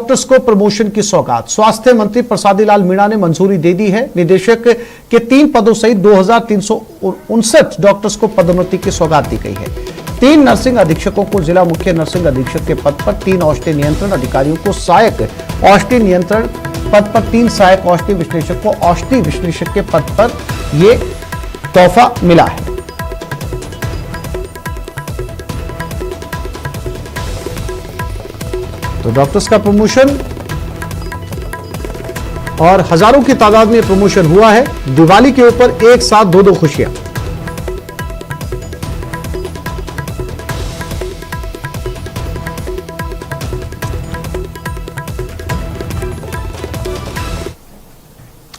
Doctors को promotion की सौगात। स्वास्थ्य मंत्री प्रसादी लाल मीणा ने मंजूरी दे दी है। निदेशक के 3 पदों सहित 2359 डॉक्टर्स को पदोन्नति की सौगात दी गई है। 3 नर्सिंग अधीक्षकों को जिला मुख्य नर्सिंग अधीक्षक के पद पर, 3 औषधि नियंत्रण अधिकारियों को सहायक औषधि नियंत्रण पद पर, 3 सहायक औषधि विश्लेषक को औषधि विश्लेषक के पद पर यह तोहफा मिला है। तो डॉक्टर्स का प्रमोशन और हजारों की तादाद में प्रमोशन हुआ है। दिवाली के ऊपर एक साथ 2 खुशियां।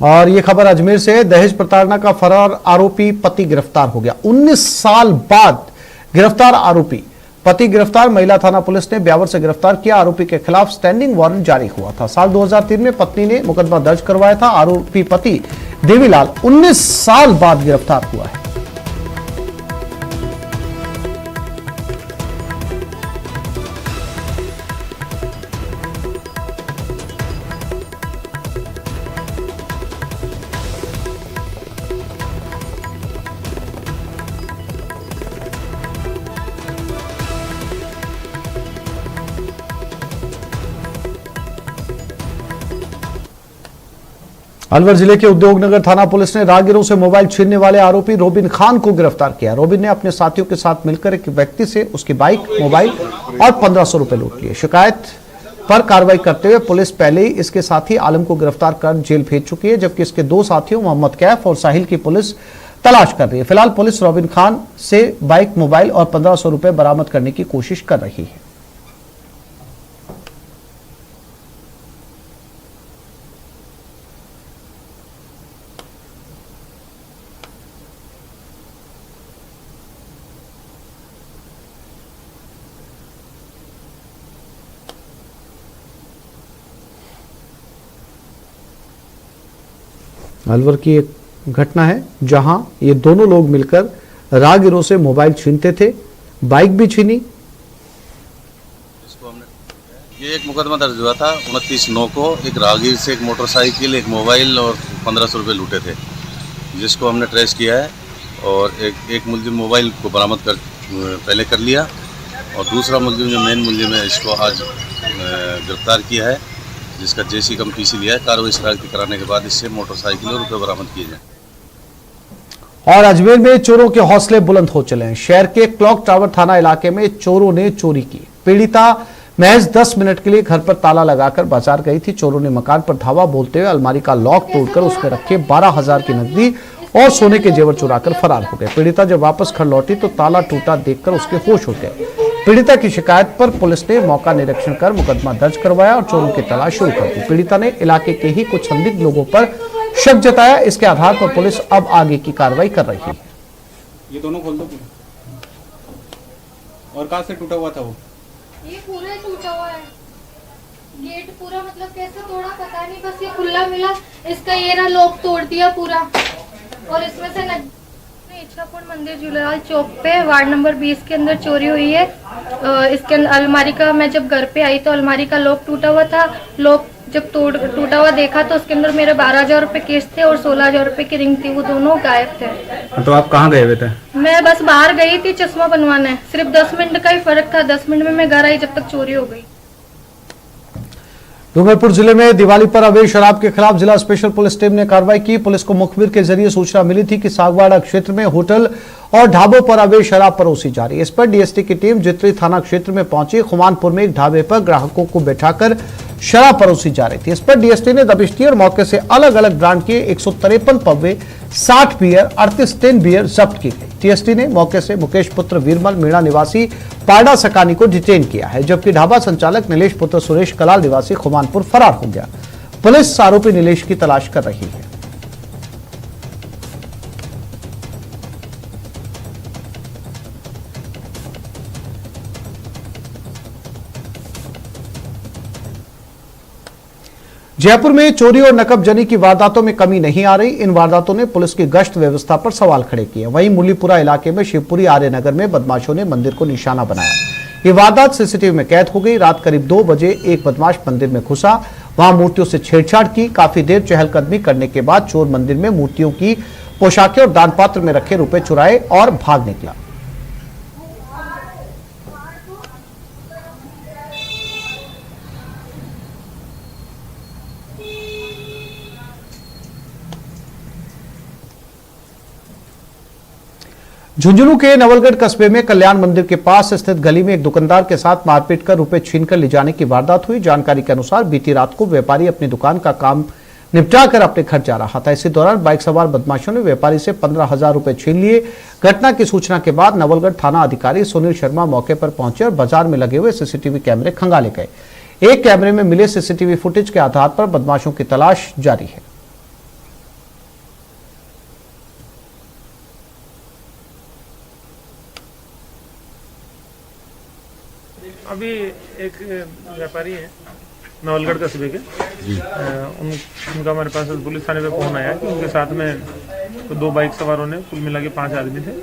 और यह खबर अजमेर से है। दहेज प्रताड़ना का फरार आरोपी पति गिरफ्तार हो गया। 19 साल बाद गिरफ्तार आरोपी पति गिरफ्तार। महिला थाना पुलिस ने ब्यावर से गिरफ्तार किया। आरोपी के खिलाफ स्टैंडिंग वारंट जारी हुआ था। साल 2003 में पत्नी ने मुकदमा दर्ज करवाया था। आरोपी पति देवीलाल 19 साल बाद गिरफ्तार हुआ है। अलवर जिले के उद्योगनगर थाना पुलिस ने राहगीरों से मोबाइल छीनने वाले आरोपी रोबिन खान को गिरफ्तार किया। रोबिन ने अपने साथियों के साथ मिलकर एक व्यक्ति से उसकी बाइक, मोबाइल और 1500 रुपए लूट लिए। शिकायत पर कार्रवाई करते हुए पुलिस पहले ही इसके साथी आलम को गिरफ्तार कर जेल भेज चुकी है, जबकि इसके 2 साथियों मोहम्मद कैफ और साहिल की पुलिस तलाश कर रही है। फिलहाल पुलिस रोबिन खान से बाइक, मोबाइल और 1500 रुपए बरामद करने की कोशिश कर रही है। अलवर की एक घटना है जहां ये दोनों लोग मिलकर राहगीरों से मोबाइल छीनते थे, बाइक भी छीनी। ये एक मुकदमा दर्ज हुआ था 29/9 को। एक राहगीर से एक मोटरसाइकिल, एक मोबाइल और 1500 रुपये लूटे थे, जिसको हमने ट्रेस किया है और एक मुलजिम मोबाइल को बरामद पहले कर लिया और दूसरा मुलजिम जो मेन मुलजिम है इसको आज गिरफ्तार किया है, जिसका जेसी कम पीसी लिया है। कार्रवाई सराहती कराने के बाद इससे मोटरसाइकिल और रुपये बरामद किए जाए। और अजमेर में चोरों के हौसले बुलंद हो चले हैं। शहर के क्लॉक टावर थाना इलाके में चोरों ने चोरी की। पीड़िता महज 10 मिनट के लिए घर पर ताला लगाकर बाजार गई थी। चोरों ने मकान पर धावा बोलते हुए अलमारी का लॉक तोड़कर उसमें रखे 12,000 की नकदी और सोने के जेवर चुराकर फरार हो गए। पीड़िता जब वापस घर लौटी तो ताला टूटा देखकर उसके होश उड़ गए। पीड़िता की शिकायत पर पुलिस ने मौका निरीक्षण कर मुकदमा दर्ज करवाया और चोरों की तलाश शुरू कर दी। पीड़िता ने इलाके के ही कुछ संदिग्ध लोगों पर शक जताया। इसके आधार पर पुलिस अब आगे की कार्रवाई कर रही है। ये दोनों खोल दो। और कहां से टूटा हुआ था वो? ये पूरा टूटा हुआ है। गेट पूरा, मतलब कैसे तोड़ा पता नहीं, बस ये खुला मिला। इसका ये ना लॉक तोड़ दिया पूरा। और इसमें से इच्छापुर मंदिर झूलेलाल चौक पे वार्ड नंबर 20 के अंदर चोरी हुई है। इसके अंदर अलमारी का, मैं जब घर पे आई तो अलमारी का लॉक टूटा हुआ था। लॉक जब टूटा हुआ देखा तो उसके अंदर मेरे 12,000 रुपए केस थे और 16,000 रुपए की रिंग थी, वो दोनों गायब थे। तो आप कहाँ गए हुए थे? मैं बस बाहर गई थी चश्मा बनवाने। सिर्फ 10 मिनट का ही फर्क था। 10 मिनट में मैं घर आई जब तक चोरी हो गई। डूंगरपुर जिले में दिवाली पर अवैध शराब के खिलाफ जिला स्पेशल पुलिस टीम ने कार्रवाई की। पुलिस को मुखबिर के जरिए सूचना मिली थी कि सागवाड़ा क्षेत्र में होटल और ढाबों पर अवैध शराब परोसी जा रही है। इस पर डीएसटी की टीम जितरी थाना क्षेत्र में पहुंची। खुमानपुर में एक ढाबे पर ग्राहकों को बैठाकर शराब परोसी जा रही थी। इस पर डीएसटी ने दबिश दी और मौके से अलग अलग ब्रांड के 153 पब्बे, 60 बियर, 38 टिन बियर जब्त की गई। टीएसटी ने मौके से मुकेश पुत्र वीरमल मीणा निवासी पारडा सकानी को डिटेन किया है, जबकि ढाबा संचालक नीलेश पुत्र सुरेश कलाल निवासी खुमानपुर फरार हो गया। पुलिस आरोपी नीलेश की तलाश कर रही है। जयपुर में चोरी और नकबजनी की वारदातों में कमी नहीं आ रही। इन वारदातों ने पुलिस की गश्त व्यवस्था पर सवाल खड़े किए। वहीं मुलीपुरा इलाके में शिवपुरी आर्यनगर में बदमाशों ने मंदिर को निशाना बनाया। ये वारदात सीसीटीवी में कैद हो गई। रात करीब 2 बजे एक बदमाश मंदिर में घुसा, वहां मूर्तियों से छेड़छाड़ की। काफी देर चहलकदमी करने के बाद चोर मंदिर में मूर्तियों की पोशाकें और दान पात्र में रखे रुपए चुराए और भाग निकला। झुंझुनू के नवलगढ़ कस्बे में कल्याण मंदिर के पास स्थित गली में एक दुकानदार के साथ मारपीट कर रुपए छीनकर ले जाने की वारदात हुई। जानकारी के अनुसार बीती रात को व्यापारी अपनी दुकान का काम निपटा कर अपने घर जा रहा था। इसी दौरान बाइक सवार बदमाशों ने व्यापारी से 15,000 रुपए छीन लिए। घटना की सूचना के बाद नवलगढ़ थाना अधिकारी सुनील शर्मा मौके पर पहुंचे और बाजार में लगे हुए सीसीटीवी कैमरे खंगाले गए। एक कैमरे में मिले सीसीटीवी फुटेज के आधार पर बदमाशों की तलाश जारी है। अभी एक व्यापारी हैं नवलगढ़ कस्बे के, उनका हमारे पास पुलिस थाने पे फोन आया कि उनके साथ में तो 2 बाइक सवारों ने, कुल मिला के 5 आदमी थे,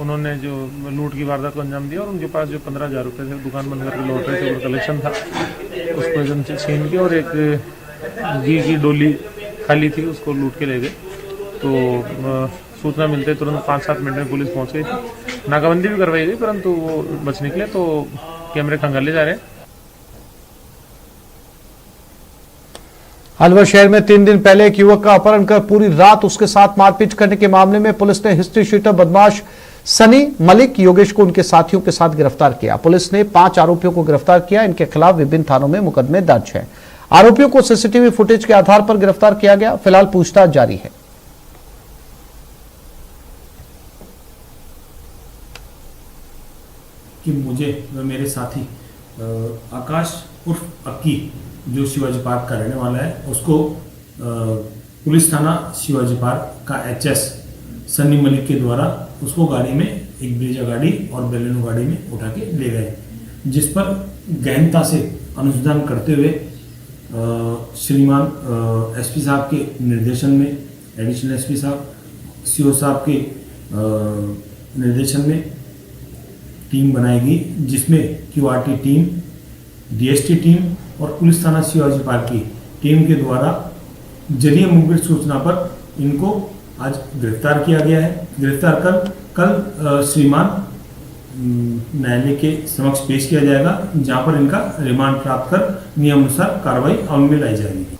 उन्होंने जो लूट की वारदात को अंजाम दिया और उनके पास जो 15,000 रुपये थे दुकान बंद करके लौट रहे थे और कलेक्शन था उसको एकदम से छीन के और एक घी की डोली खाली थी उसको लूट के ले गए। तो सूचना मिलते तुरंत 5-7 मिनट में पुलिस पहुंच गई थी। नाकाबंदी भी करवाई गई परंतु वो बच निकले, तो कैमरे खंगाले जा रहे हैं। अलवर शहर में 3 दिन पहले एक युवक का अपहरण कर पूरी रात उसके साथ मारपीट करने के मामले में पुलिस ने हिस्ट्री शीटर बदमाश सनी मलिक योगेश को उनके साथियों के साथ गिरफ्तार किया। पुलिस ने 5 आरोपियों को गिरफ्तार किया। इनके खिलाफ विभिन्न थानों में मुकदमे दर्ज है। आरोपियों को सीसीटीवी फुटेज के आधार पर गिरफ्तार किया गया। फिलहाल पूछताछ जारी है। कि मुझे व मेरे साथी आकाश उर्फ अक्की जो शिवाजी पार्क का रहने वाला है उसको पुलिस थाना शिवाजी पार्क का एचएस सन्नी मलिक के द्वारा उसको गाड़ी में, एक ब्रेजा गाड़ी और बेलेनो गाड़ी में उठा के ले गए, जिस पर गहनता से अनुसंधान करते हुए श्रीमान एसपी साहब के निर्देशन में, एडिशनल एसपी साहब, सीओ साहब के निर्देशन में टीम बनाएगी, जिसमें क्यूआरटी टीम, डीएसटी टीम और पुलिस थाना शिवाजी पार्क की टीम के द्वारा जरिए मुखबिर सूचना पर इनको आज गिरफ्तार किया गया है। गिरफ्तार कर कल श्रीमान न्यायालय के समक्ष पेश किया जाएगा, जहां पर इनका रिमांड प्राप्त कर नियमानुसार कार्रवाई अमल में लाई जाएगी।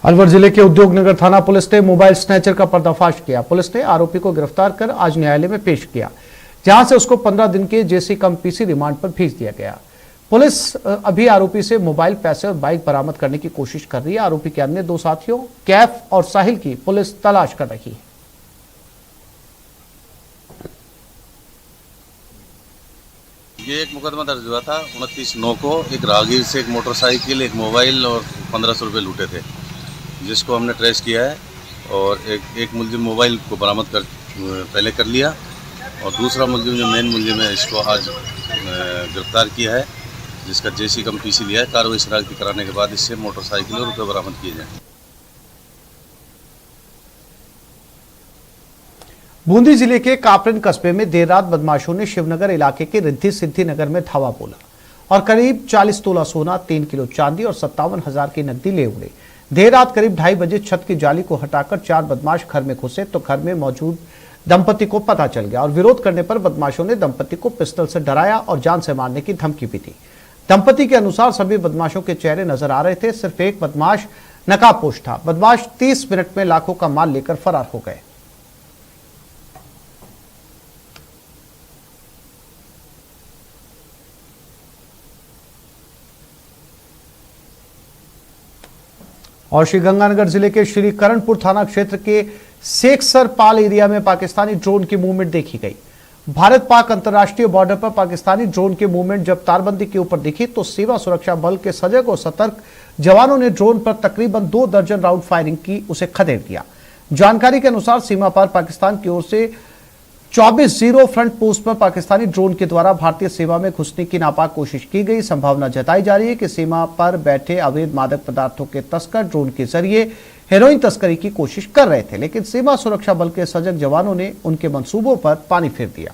अलवर जिले के उद्योग नगर थाना पुलिस ने मोबाइल स्नैचर का पर्दाफाश किया। पुलिस ने आरोपी को गिरफ्तार कर आज न्यायालय में पेश किया, जहां से उसको 15 दिन के जेसी कम पीसी रिमांड पर भेज दिया गया। पुलिस अभी आरोपी से मोबाइल, पैसे और बाइक बरामद करने की कोशिश कर रही है। आरोपी के अन्य 2 साथियों कैफ और साहिल की पुलिस तलाश कर रही है। ये एक मुकदमा दर्ज हुआ था 29/9 को। एक राहगीर से एक मोटरसाइकिल, एक मोबाइल और 1500 रुपये लूटे थे, जिसको हमने ट्रेस किया है और एक मुलजिम मोबाइल को बरामद पहले कर लिया और दूसरा मुलजिम जो मेन मुलजिम है इसको आज गिरफ्तार किया है, जिसका जेसी कम पीसी लिया है। कार्रवाई शनाख्ती कराने के बाद इससे मोटरसाइकिल और रुपये बरामद किए जाएँ। बूंदी जिले के कापरन कस्बे में देर रात बदमाशों ने शिवनगर इलाके के रिद्धि सिद्धि नगर में धावा बोला और करीब 40 तोला सोना, 3 किलो चांदी और 57,000 की नकदी ले उड़े। देर रात करीब 2:30 बजे छत की जाली को हटाकर 4 बदमाश घर में घुसे तो घर में मौजूद दंपति को पता चल गया और विरोध करने पर बदमाशों ने दंपति को पिस्टल से डराया और जान से मारने की धमकी भी दी। दंपति के अनुसार सभी बदमाशों के चेहरे नजर आ रहे थे, सिर्फ एक बदमाश नकाबपोश था। बदमाश 30 मिनट में लाखों का माल लेकर फरार हो गए। और श्रीगंगानगर जिले के श्री करणपुर थाना क्षेत्र के सेक्सर पाल एरिया में पाकिस्तानी ड्रोन की मूवमेंट देखी गई। भारत पाक अंतर्राष्ट्रीय बॉर्डर पर पाकिस्तानी ड्रोन की मूवमेंट जब तारबंदी के ऊपर दिखी तो सीमा सुरक्षा बल के सजग और सतर्क जवानों ने ड्रोन पर तकरीबन 2 दर्जन राउंड फायरिंग की, उसे खदेड़ दिया। जानकारी के अनुसार सीमा पार पाकिस्तान की ओर से 24-0 फ्रंट पोस्ट पर पाकिस्तानी ड्रोन के द्वारा भारतीय सीमा में घुसने की नापाक कोशिश की गई। संभावना जताई जा रही है कि सीमा पर बैठे अवैध मादक पदार्थों के तस्कर ड्रोन के जरिए हेरोइन तस्करी की कोशिश कर रहे थे, लेकिन सीमा सुरक्षा बल के सजग जवानों ने उनके मंसूबों पर पानी फेर दिया।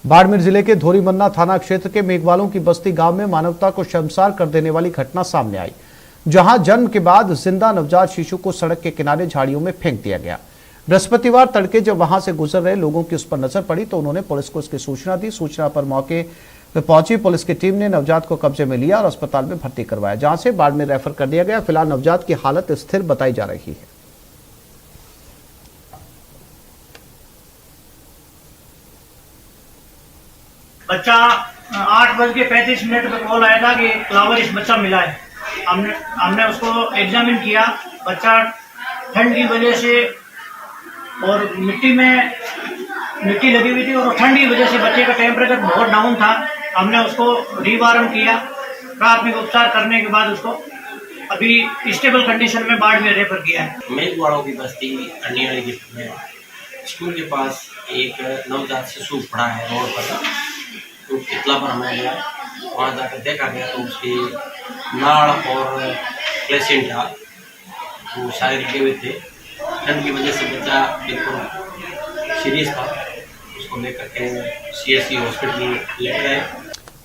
बाड़मेर जिले के धोरीमन्ना थाना क्षेत्र के मेघवालों की बस्ती गांव में मानवता को शर्मसार कर देने वाली घटना सामने आई, जहां जन्म के बाद जिंदा नवजात शिशु को सड़क के किनारे झाड़ियों में फेंक दिया गया। बृहस्पतिवार तड़के जब वहां से गुजर रहे लोगों की उस पर नजर पड़ी तो उन्होंने पुलिस को इसकी सूचना दी। सूचना पर मौके पर पहुंची पुलिस की टीम ने नवजात को कब्जे में लिया और अस्पताल में भर्ती करवाया, जहां से बाड़मेर रेफर कर दिया गया। फिलहाल नवजात की हालत स्थिर बताई जा रही है। बच्चा 8:35 पे कॉल आया था कि क्लावरिश बच्चा मिला है। हमने उसको एग्जामिन किया। बच्चा ठंड की वजह से और मिट्टी लगी हुई थी और ठंड की वजह से बच्चे का टेम्परेचर बहुत डाउन था। हमने उसको रिवार्म किया। प्राथमिक उपचार करने के बाद उसको अभी स्टेबल कंडीशन में बाड़मेर रेफर किया है। मेघवाड़ों की बस्ती अंडियाली गिफ्ट में स्कूल के पास एक नवजात शिशु पड़ा है रोड पर। तो इतला पर हमें गया, वहाँ जाकर देखा गया तो उसकी नाड़ और प्लेसेंटा वो शायद गिरे हुए थे। ठंड की वजह से बच्चा बिल्कुल सीरियस था। उसको लेकर के CSC हॉस्पिटल ले गए।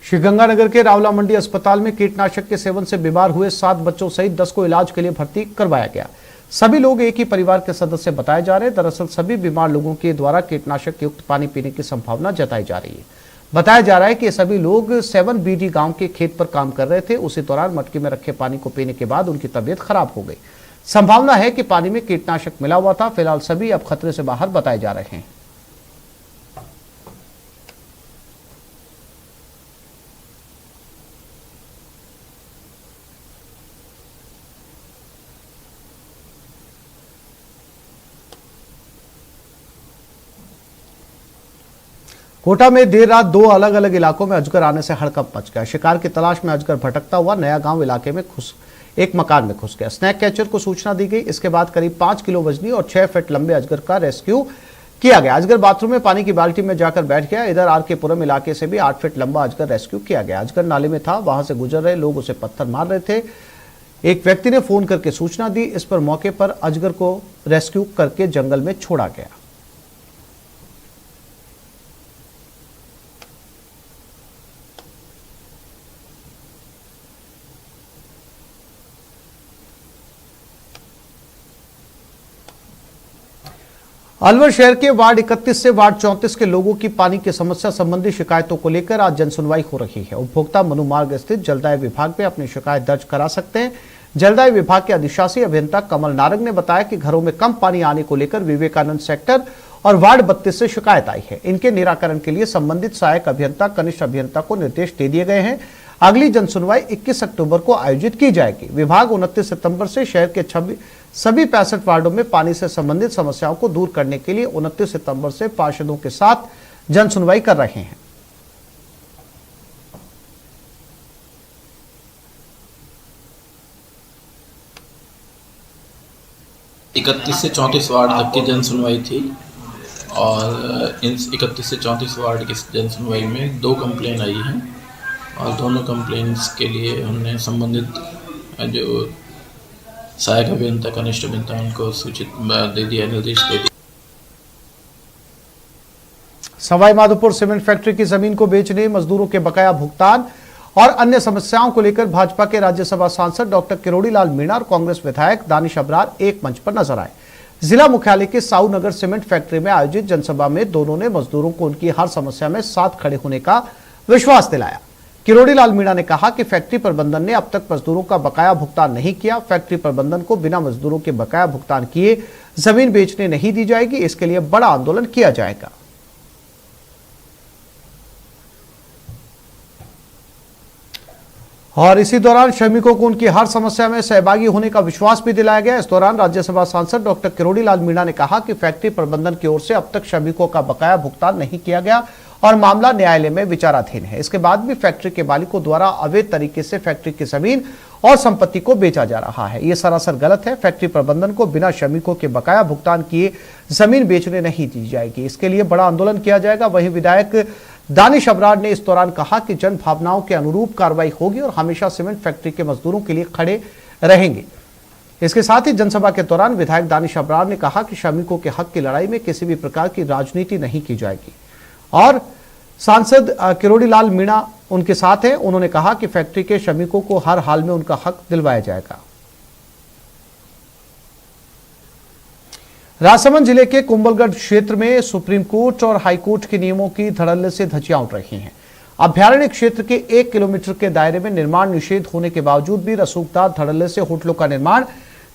श्रीगंगानगर के रावला मंडी अस्पताल में कीटनाशक के सेवन से बीमार हुए 7 बच्चों सहित 10 को इलाज के लिए भर्ती करवाया गया। सभी लोग एक ही परिवार के सदस्य बताए जा रहे हैं। दरअसल सभी बीमार लोगों के द्वारा कीटनाशक युक्त पानी पीने की संभावना जताई जा रही है। बताया जा रहा है कि ये सभी लोग 7BD गांव के खेत पर काम कर रहे थे। उसी दौरान मटकी में रखे पानी को पीने के बाद उनकी तबीयत खराब हो गई। संभावना है कि पानी में कीटनाशक मिला हुआ था। फिलहाल सभी अब खतरे से बाहर बताए जा रहे हैं। कोटा में देर रात 2 अलग अलग इलाकों में अजगर आने से हड़कंप मच गया। शिकार की तलाश में अजगर भटकता हुआ नया गांव इलाके में एक मकान में घुस गया। स्नैक कैचर को सूचना दी गई। इसके बाद करीब 5 किलो वजनी और 6 फीट लंबे अजगर का रेस्क्यू किया गया। अजगर बाथरूम में पानी की बाल्टी में जाकर बैठ गया। इधर RK-पुरम इलाके से भी 8 फीट लंबा अजगर रेस्क्यू किया गया। अजगर नाले में था, वहां से गुजर रहे लोग उसे पत्थर मार रहे थे। एक व्यक्ति ने फोन करके सूचना दी। इस पर मौके पर अजगर को रेस्क्यू करके जंगल में छोड़ा गया। अलवर शहर के वार्ड 31 से वार्ड 34 के लोगों की पानी की समस्या संबंधी शिकायतों को लेकर आज जनसुनवाई हो रही है। उपभोक्ता मनुमार्ग स्थित जलदाय विभाग में अपनी शिकायत दर्ज करा सकते हैं। जलदाय विभाग के अधिशासी अभियंता कमल नारंग ने बताया कि घरों में कम पानी आने को लेकर विवेकानंद सेक्टर और वार्ड 32 से शिकायत आई है। इनके निराकरण के लिए संबंधित सहायक अभियंता, कनिष्ठ अभियंता को निर्देश दे दिए गए हैं। अगली जनसुनवाई 21 अक्टूबर को आयोजित की जाएगी। विभाग 29 सितंबर से शहर के सभी 65 वार्डों में पानी से संबंधित समस्याओं को दूर करने के लिए 29 सितंबर से पार्षदों के साथ जनसुनवाई कर रहे हैं। इकतीस से 34 वार्ड तक की जनसुनवाई थी और इन 31 से 34 वार्ड की जनसुनवाई में 2 कंप्लेन आई हैं और दोनों कंप्लेंट्स के लिए हमने संबंधित जो सहायक अभियंता, कनिष्ठ अभियंता उनको सूचित दे दिया, निर्देश दे दिया। सवाई माधोपुर सीमेंट फैक्ट्री की जमीन को बेचने, मजदूरों के बकाया भुगतान और अन्य समस्याओं को लेकर भाजपा के राज्यसभा सांसद डॉक्टर किरोड़ी लाल मीणा और कांग्रेस विधायक दानिश अबरार एक मंच पर नजर आए। जिला मुख्यालय के साऊ नगर सीमेंट फैक्ट्री में आयोजित जनसभा में दोनों ने मजदूरों को उनकी हर समस्या में साथ खड़े होने का विश्वास दिलाया। किरोड़ी लाल मीणा ने कहा कि फैक्ट्री प्रबंधन ने अब तक मजदूरों का बकाया भुगतान नहीं किया। फैक्ट्री प्रबंधन को बिना मजदूरों के बकाया भुगतान किए जमीन बेचने नहीं दी जाएगी। इसके लिए बड़ा आंदोलन किया जाएगा। और इसी दौरान श्रमिकों को उनकी हर समस्या में सहभागी होने का विश्वास भी दिलाया गया। इस दौरान राज्यसभा सांसद डॉक्टर किरोड़ी लाल मीणा ने कहा कि फैक्ट्री प्रबंधन की ओर से अब तक श्रमिकों का बकाया भुगतान नहीं किया गया और मामला न्यायालय में विचाराधीन है। इसके बाद भी फैक्ट्री के मालिकों द्वारा अवैध तरीके से फैक्ट्री की जमीन और संपत्ति को बेचा जा रहा है। ये सरासर गलत है। फैक्ट्री प्रबंधन को बिना श्रमिकों के बकाया भुगतान किए जमीन बेचने नहीं दी जाएगी। इसके लिए बड़ा आंदोलन किया जाएगा। वहीं विधायक दानिश अबरार ने इस दौरान कहा कि जन भावनाओं के अनुरूप कार्रवाई होगी और हमेशा सीमेंट फैक्ट्री के मजदूरों के लिए खड़े रहेंगे। इसके साथ ही जनसभा के दौरान विधायक दानिश अबरार ने कहा कि श्रमिकों के हक की लड़ाई में किसी भी प्रकार की राजनीति नहीं की जाएगी और सांसद किरोड़ी लाल मीणा उनके साथ हैं। उन्होंने कहा कि फैक्ट्री के श्रमिकों को हर हाल में उनका हक दिलवाया जाएगा। राजसमंद जिले के कुंभलगढ़ क्षेत्र में सुप्रीम कोर्ट और हाई कोर्ट के नियमों की धड़ल्ले से धज्जियां उड़ रही हैं। अभ्यारण्य क्षेत्र के 1 किलोमीटर के दायरे में निर्माण निषेध होने के बावजूद भी रसूखदार धड़ल्ले से होटलों का निर्माण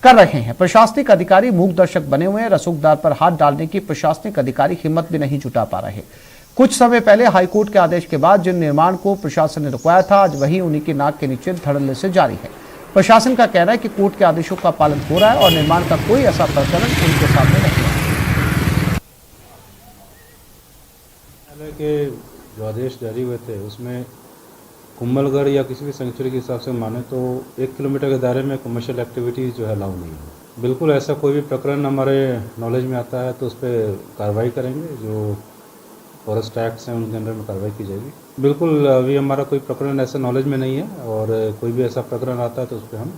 कर रहे हैं। प्रशासनिक अधिकारी मूक दर्शक बने हुए हैं। रसूखदार पर हाथ डालने की प्रशासनिक अधिकारी हिम्मत भी नहीं जुटा पा रहे। कुछ समय पहले हाईकोर्ट के आदेश के बाद जिन निर्माण को प्रशासन ने रुकवाया था, आज वही उन्हीं की नाक के नीचे धड़ल्ले से जारी है। प्रशासन का कहना है कि कोर्ट के आदेशों का पालन हो रहा है और निर्माण का कोई ऐसा प्रचलन उनके सामने नहीं है। के जो आदेश जारी हुए थे उसमें कुंभलगढ़ या किसी भी सेंचुरी के हिसाब से माने तो 1 किलोमीटर के दायरे में कमर्शियल एक्टिविटीज़ जो है अलाउ नहीं है। बिल्कुल ऐसा कोई भी प्रकरण हमारे नॉलेज में आता है तो उस पर कार्रवाई करेंगे। जो फॉरेस्ट एक्ट्स हैं उनके अंदर में कार्रवाई की जाएगी। बिल्कुल अभी हमारा कोई प्रकरण ऐसा नॉलेज में नहीं है और कोई भी ऐसा प्रकरण आता है तो उस पर हम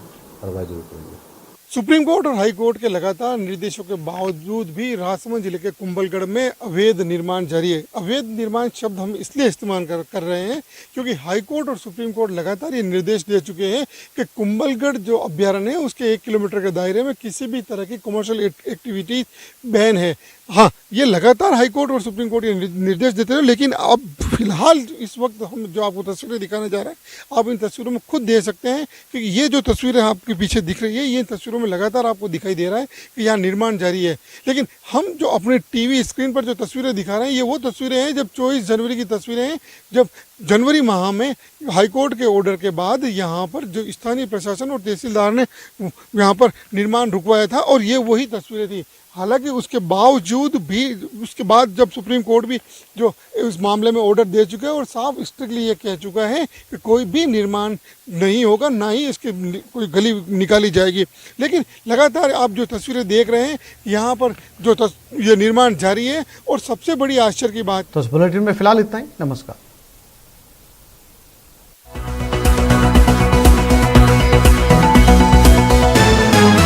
कार्रवाई जरूर करेंगे। सुप्रीम कोर्ट और हाई कोर्ट के लगातार निर्देशों के बावजूद भी राजसमंद जिले के कुंभलगढ़ में अवैध निर्माण जारी है। अवैध निर्माण शब्द हम इसलिए इस्तेमाल कर रहे हैं क्योंकि हाई कोर्ट और सुप्रीम कोर्ट लगातार ये निर्देश दे चुके हैं कि कुंभलगढ़ जो अभ्यारण्य है उसके 1 किलोमीटर के दायरे में किसी भी तरह की कमर्शियल एक्टिविटीज बैन है। हाँ, ये लगातार हाई कोर्ट और सुप्रीम कोर्ट ये निर्देश देते हैं, लेकिन अब फिलहाल इस वक्त हम जो आपको तस्वीरें दिखाने जा रहे हैं, आप इन तस्वीरों में खुद देख सकते हैं कि ये जो तस्वीरें आपके पीछे दिख रही है, ये तस्वीरों में लगातार आपको दिखाई दे रहा है कि यहाँ निर्माण जारी है। लेकिन हम जो अपने टीवी स्क्रीन पर जो तस्वीरें दिखा रहे हैं, ये वो तस्वीरें हैं जब 24 जनवरी की तस्वीरें हैं, जब जनवरी माह में हाईकोर्ट के ऑर्डर के बाद यहाँ पर जो स्थानीय प्रशासन और तहसीलदार ने यहाँ पर निर्माण रुकवाया था और ये वही तस्वीरें थी। हालांकि उसके बावजूद भी उसके बाद जब सुप्रीम कोर्ट भी जो इस मामले में ऑर्डर दे चुका है और साफ स्ट्रिक्टली ये कह चुका है कि कोई भी निर्माण नहीं होगा, ना ही इसकी कोई गली निकाली जाएगी। लेकिन लगातार आप जो तस्वीरें देख रहे हैं यहाँ पर जो ये निर्माण जारी है और सबसे बड़ी आश्चर्य की बात। तो इस बुलेटिन में फिलहाल इतना ही। नमस्कार।